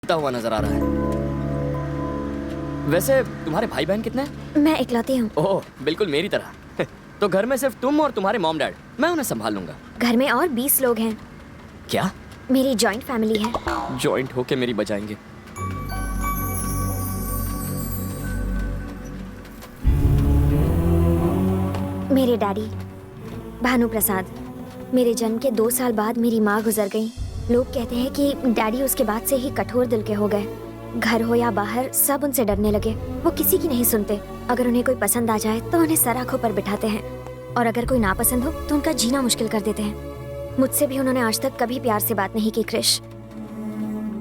टूटा हुआ नजर आ रहा है। वैसे तुम्हारे भाई बहन कितने हैं? मैं इकलौती हूँ। ओह, बिल्कुल मेरी तरह। तो घर में सिर्फ तुम और तुम्हारे मॉम डैड, मैं उन्हें संभाल लूंगा। घर में और 20 लोग हैं। क्या? मेरी जॉइंट फैमिली है। जॉइंट होके मेरी बचाएंगे। मेरे डैडी भानु प्रसाद, मेरे जन्म के 2 साल बाद मेरी माँ गुजर गई। लोग कहते हैं कि डैडी उसके बाद से ही कठोर दिल के हो गए। घर हो या बाहर सब उनसे डरने लगे। वो किसी की नहीं सुनते। अगर उन्हें कोई पसंद आ जाए तो उन्हें सर आंखों पर बिठाते हैं, और अगर कोई नापसंद हो तो उनका जीना मुश्किल कर देते हैं। मुझसे भी उन्होंने आज तक कभी प्यार से बात नहीं की क्रिश,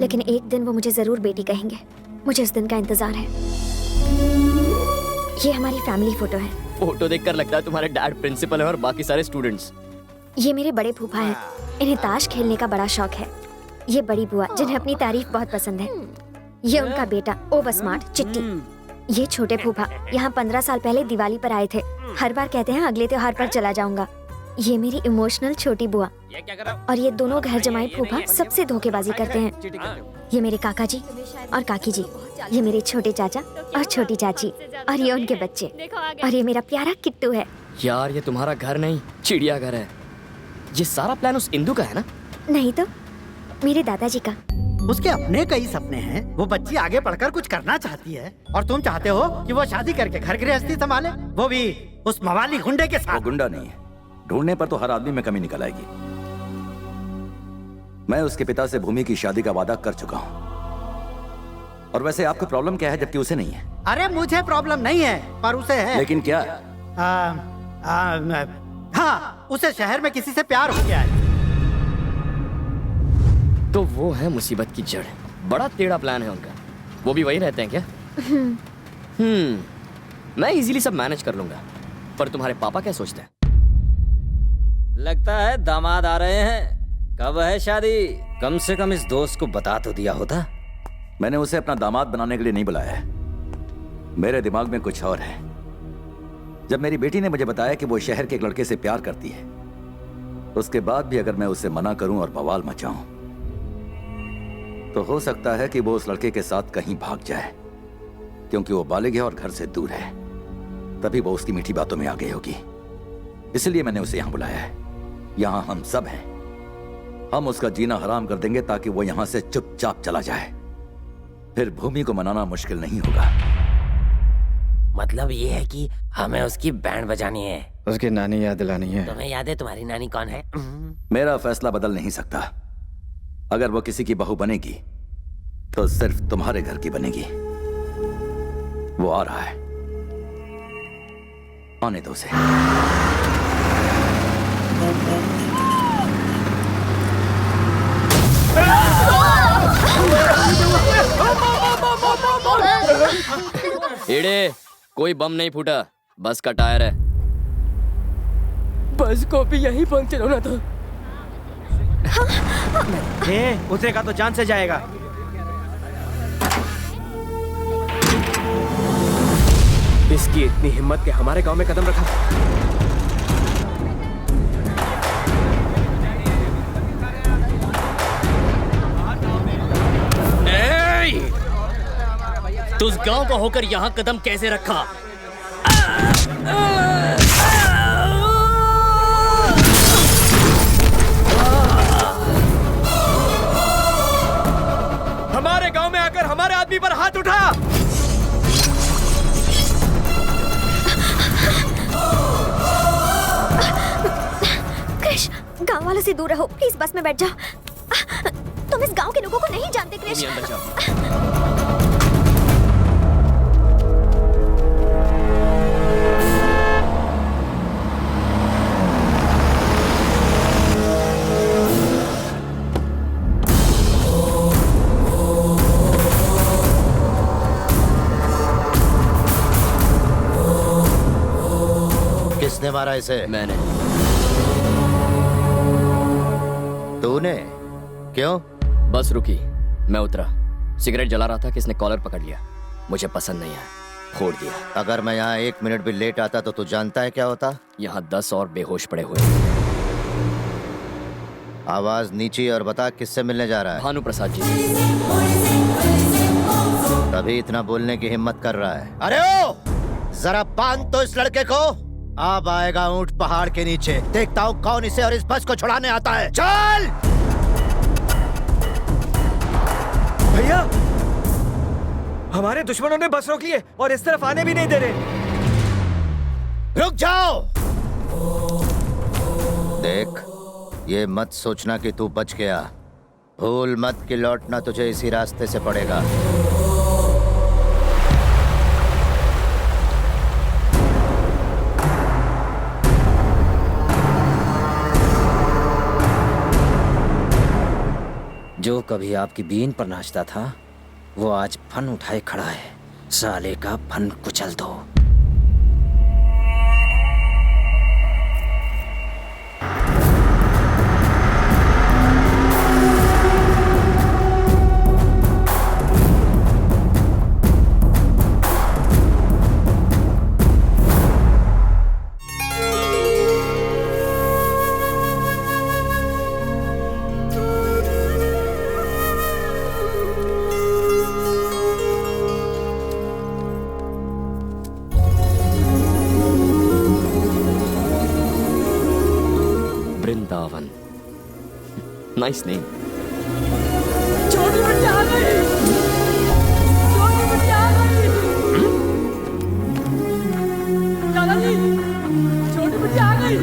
लेकिन एक दिन वो मुझे जरूर बेटी कहेंगे। मुझे उस दिन का इंतजार है। ये हमारी फैमिली फोटो है। फोटो देखकर लगता है तुम्हारे डैड प्रिंसिपल है और बाकी सारे स्टूडेंट्स। ये मेरे बड़े फूफा हैं। इन्हें ताश खेलने का बड़ा शौक है। ये बड़ी बुआ जिन्हें अपनी तारीफ बहुत पसंद है। ये उनका बेटा ओवर स्मार्ट चिट्टी। ये छोटे फूफा यहाँ 15 साल पहले दिवाली पर आए थे। हर बार कहते हैं अगले त्योहार पर चला जाऊंगा। ये मेरी इमोशनल छोटी बुआ, और ये दोनों घर जमाई फूफा सबसे धोखेबाजी करते हैं। ये मेरे काका जी और काकी जी, ये मेरे छोटे चाचा और छोटी चाची, और ये उनके बच्चे, और ये मेरा प्यारा किट्टू है। यार ये तुम्हारा घर नहीं, चिड़ियाघर है। ये सारा प्लान उस इंदु का है ना? नहीं तो मेरे दादाजी का। उसके अपने कई सपने हैं। वो बच्ची आगे पढ़कर कुछ करना चाहती है, और तुम चाहते हो कि वो शादी करके घर गृहस्थी संभाले, वो भी उस मवाली गुंडे के वो साथ। गुंडा नहीं है, ढूंढने पर तो हर आदमी में कमी निकल आएगी। मैं उसके पिता से भूमि की शादी का वादा कर चुका हूँ। और वैसे आपको प्रॉब्लम क्या है जबकि उसे नहीं है? अरे मुझे प्रॉब्लम नहीं है, पर उसे है। लेकिन क्या? हाँ, उसे शहर में किसी से प्यार हो गया है। तो वो है मुसीबत की जड़। बड़ा टेढ़ा प्लान है उनका। वो भी वही रहते हैं क्या? मैं इजीली सब मैनेज कर लूंगा। पर तुम्हारे पापा क्या सोचते हैं? लगता है दामाद आ रहे हैं। कब है शादी? कम से कम इस दोस्त को बता तो दिया होता। मैंने उसे अपना दामाद बनाने के लिए नहीं बुलाया है। मेरे दिमाग में कुछ और है। जब मेरी बेटी ने मुझे बताया कि वो शहर के एक लड़के से प्यार करती है, उसके बाद भी अगर मैं उसे मना करूं और बवाल मचाऊं, तो हो सकता है कि वो उस लड़के के साथ कहीं भाग जाए, क्योंकि वो बालिग है और घर से दूर है। तभी वो उसकी मीठी बातों में आ गई होगी। इसलिए मैंने उसे यहां बुलाया है। यहां हम सब हैं। हम उसका जीना हराम कर देंगे ताकि वो यहां से चुपचाप चला जाए। फिर भूमि को मनाना मुश्किल नहीं होगा। मतलब ये है कि हमें उसकी बैंड बजानी है। उसकी नानी याद दिलानी है। तुम्हें याद है तुम्हारी नानी कौन है? मेरा फैसला बदल नहीं सकता। अगर वो किसी की बहू बनेगी तो सिर्फ तुम्हारे घर की बनेगी। वो आ रहा है, आने दो उसे। एड़े, कोई बम नहीं फूटा, बस का टायर है। बस को भी यही पंक्चर होना था। उतरेगा तो जान से जाएगा। इसकी इतनी हिम्मत कि हमारे गांव में कदम रखा। तू उस गांव का होकर यहाँ कदम कैसे रखा? हमारे गांव में आकर हमारे आदमी पर हाथ उठा। क्रिश, गांव वालों से दूर रहो प्लीज। बस में बैठ जाओ। तुम इस गांव के लोगों को नहीं जानते क्रिश। अंदर जाओ। किसने मारा इसे? मैंने। तूने? क्यों? बस रुकी, मैं उतरा। सिगरेट जला रहा था कि इसने कॉलर पकड़ लिया। मुझे पसंद नहीं आया, फोड़ दिया। अगर मैं यहाँ 1 मिनट भी लेट आता तो तू जानता है क्या होता? यहाँ 10 और बेहोश पड़े हुए। आवाज नीची और बता किससे मिलने जा रहा है? भानु प्रसाद जी। अभी इतना बोलने की हिम्मत कर रहा है। अरे ओ, जरा बांध तो इस लड़के को। अब आएगा ऊंट पहाड़ के नीचे, देखता हूँ कौन इसे और इस बस को छुड़ाने आता है। चल भैया, हमारे दुश्मनों ने बस रोक ली है और इस तरफ आने भी नहीं दे रहे। रुक जाओ। देख, ये मत सोचना कि तू बच गया। भूल मत कि लौटना तुझे इसी रास्ते से पड़ेगा। जो कभी आपकी बीन पर नाचता था वो आज फन उठाए खड़ा है। साले का फन कुचल दो। Vrindavan, nice name. छोटी बच्ची आ गई। छोटी बच्ची आ गई। दादाजी, छोटी बच्ची आ गई।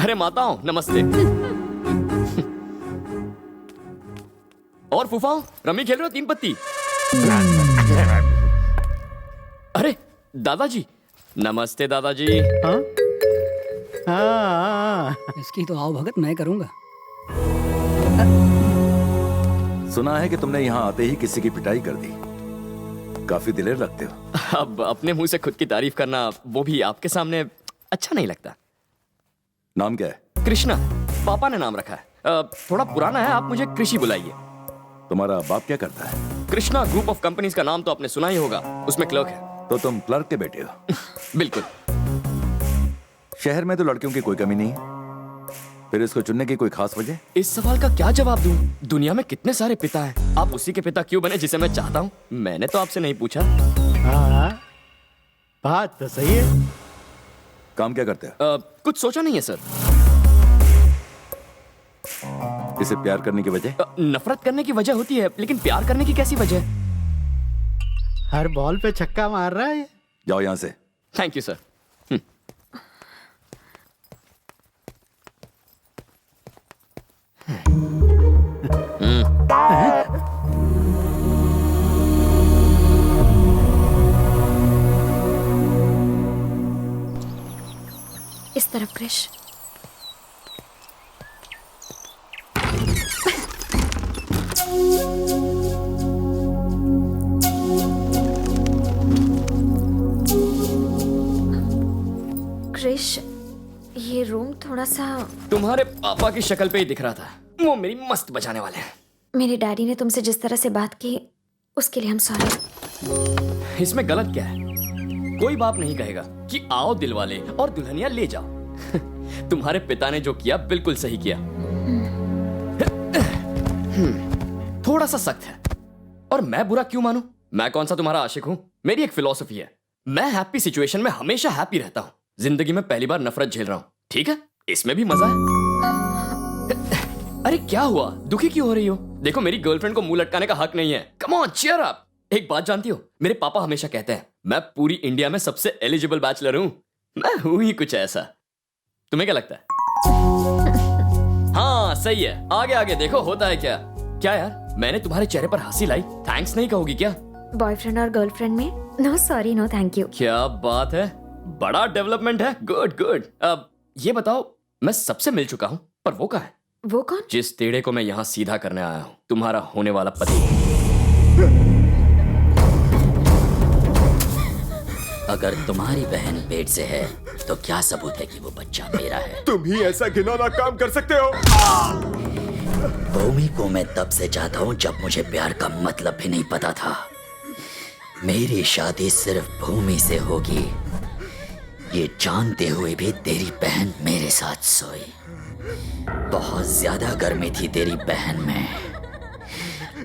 अरे माताओं, नमस्ते। और फूफाओं, रमी खेल रहे हो 3 पत्ती? अरे दादाजी, नमस्ते दादाजी। हाँ? हाँ। इसकी तो आओ भगत मैं करूंगा। सुना है कि तुमने यहाँ आते ही किसी की पिटाई कर दी। काफी दिलेर लगते हो। अब अपने मुंह से खुद की तारीफ करना, वो भी आपके सामने, अच्छा नहीं लगता। नाम क्या है? कृष्णा, पापा ने नाम रखा है। थोड़ा पुराना है, आप मुझे कृषि बुलाइए। तुम्हारा बाप क्या करता है? कृष्णा ग्रुप ऑफ कंपनीज का नाम तो आपने सुना ही होगा, उसमें क्लर्क है। तो तुम क्लर्क के बेटे हो? बिल्कुल। शहर में तो लड़कियों की कोई कमी नहीं है, फिर इसको चुनने की कोई खास वजह? इस सवाल का क्या जवाब दूं? दुनिया में कितने सारे पिता हैं, आप उसी के पिता क्यों बने जिसे मैं चाहता हूं? मैंने तो आपसे नहीं पूछा। हाँ, बात तो सही है। काम क्या करते हो? कुछ सोचा नहीं है सर। इसे प्यार करने की वजह? नफरत करने की वजह होती है, लेकिन प्यार करने की कैसी वजह? हर बॉल पे छक्का मार रहा है। जाओ यहाँ से। Thank you sir. इस तरफ क्रिश। क्रिश, ये रूम थोड़ा सा। तुम्हारे पापा की शक्ल पे ही दिख रहा था, वो मेरी मस्त बचाने वाले हैं। मेरे डैडी ने तुमसे जिस तरह से बात की उसके लिए हम सॉरी। इसमें गलत क्या है? कोई बाप नहीं कहेगा कि आओ दिलवाले और दुल्हनिया ले जाओ। तुम्हारे पिता ने जो किया बिल्कुल सही किया। थोड़ा सा सख्त है, और मैं बुरा क्यों मानूं? मैं कौन सा तुम्हारा आशिक हूं? मेरी एक फिलॉसफी है, मैं हैप्पी सिचुएशन में हमेशा हैप्पी रहता हूं। जिंदगी में पहली बार नफरत झेल रहा हूं, ठीक है? इसमें भी मजा है। अरे क्या हुआ, दुखी क्यों हो रही हो? देखो, मेरी गर्लफ्रेंड को मुंह लटकाने का हक नहीं है। Come on, cheer up. एक बात जानती हो, मेरे पापा हमेशा कहते हैं मैं पूरी इंडिया में सबसे एलिजिबल बैचलर हूं। मैं हूं ही कुछ ऐसा। तुम्हें क्या लगता है? हाँ सही है, आगे आगे देखो होता है क्या। क्या यार, मैंने तुम्हारे चेहरे पर हंसी लाई, थैंक्स नहीं कहोगी क्या? बॉयफ्रेंड और गर्लफ्रेंड में no sorry no thank you. क्या बात है, बड़ा डेवलपमेंट है। Good good. अब ये बताओ, मैं सबसे मिल चुका हूँ, पर वो कहाँ है? वो कौन? जिस टेढ़े को मैं यहाँ सीधा करने आया हूँ, तुम्हारा होने वाला पति। अगर तुम्हारी बहन पेट से है तो क्या सबूत है कि वो बच्चा मेरा है? तुम ही ऐसा घिनौना काम कर सकते हो। भूमि को मैं तब से चाहता हूँ जब मुझे प्यार का मतलब भी नहीं पता था। मेरी शादी सिर्फ भूमि से होगी, ये जानते हुए भी तेरी बहन मेरे साथ सोई। बहुत ज्यादा गर्मी थी तेरी बहन में,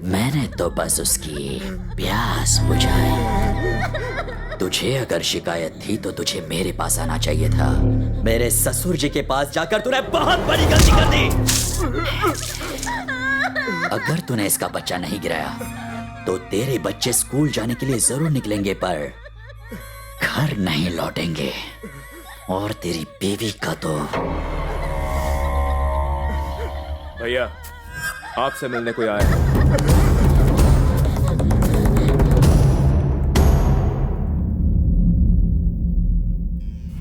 मैंने तो बस उसकी प्यास बुझाई। तुझे अगर शिकायत थी तो तुझे मेरे पास आना चाहिए था। मेरे ससुर जी के पास जाकर तूने बहुत बड़ी गलती कर दी। अगर तूने इसका बच्चा नहीं गिराया तो तेरे बच्चे स्कूल जाने के लिए जरूर निकलेंगे पर घर नहीं लौटेंगे। और तेरी बीवी का तो भैया आपसे मिलने कोई आया है।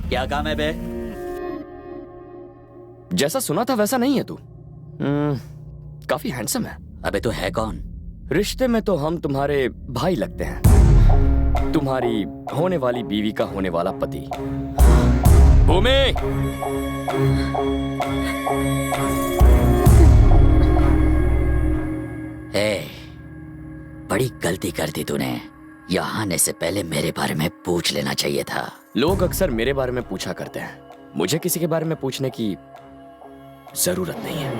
क्या काम है बे? जैसा सुना था वैसा नहीं है तू। काफी हैंडसम है। अबे तो है कौन? रिश्ते में तो हम तुम्हारे भाई लगते हैं, तुम्हारी होने वाली बीवी का होने वाला पति। भूमि, बड़ी गलती कर दी तूने। यहाँ आने से पहले मेरे बारे में पूछ लेना चाहिए था। लोग अक्सर मेरे बारे में पूछा करते हैं, मुझे किसी के बारे में पूछने की जरूरत नहीं है।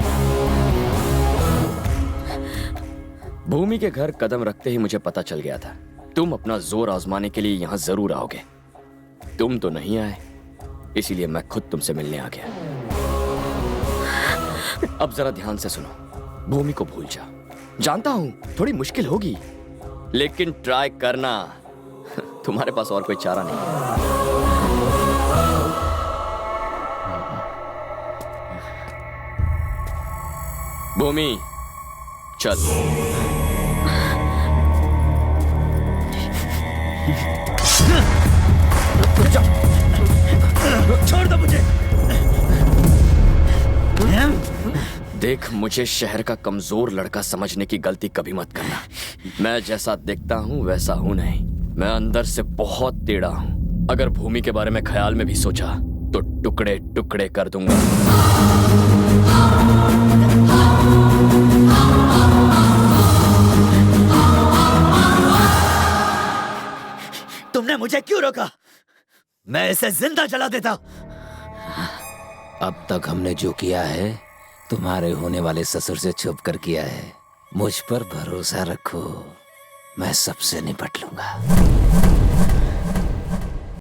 भूमि के घर कदम रखते ही मुझे पता चल गया था तुम अपना जोर आजमाने के लिए यहां जरूर आओगे। तुम तो नहीं आए, इसीलिए मैं खुद तुमसे मिलने आ गया। अब जरा ध्यान से सुनो, भूमि को भूल जा। जानता हूं थोड़ी मुश्किल होगी, लेकिन ट्राई करना। तुम्हारे पास और कोई चारा नहीं है। भूमि चल। छोड़ दो मुझे। देख, मुझे शहर का कमजोर लड़का समझने की गलती कभी मत करना। मैं जैसा दिखता हूं वैसा हूं नहीं, मैं अंदर से बहुत टेढ़ा हूं। अगर भूमि के बारे में ख्याल में भी सोचा तो टुकड़े टुकड़े कर दूंगा। तुमने मुझे क्यों रोका? मैं इसे जिंदा जला देता। अब तक हमने जो किया है तुम्हारे होने वाले ससुर से छुप कर किया है। मुझ पर भरोसा रखो, मैं सबसे निपट लूंगा।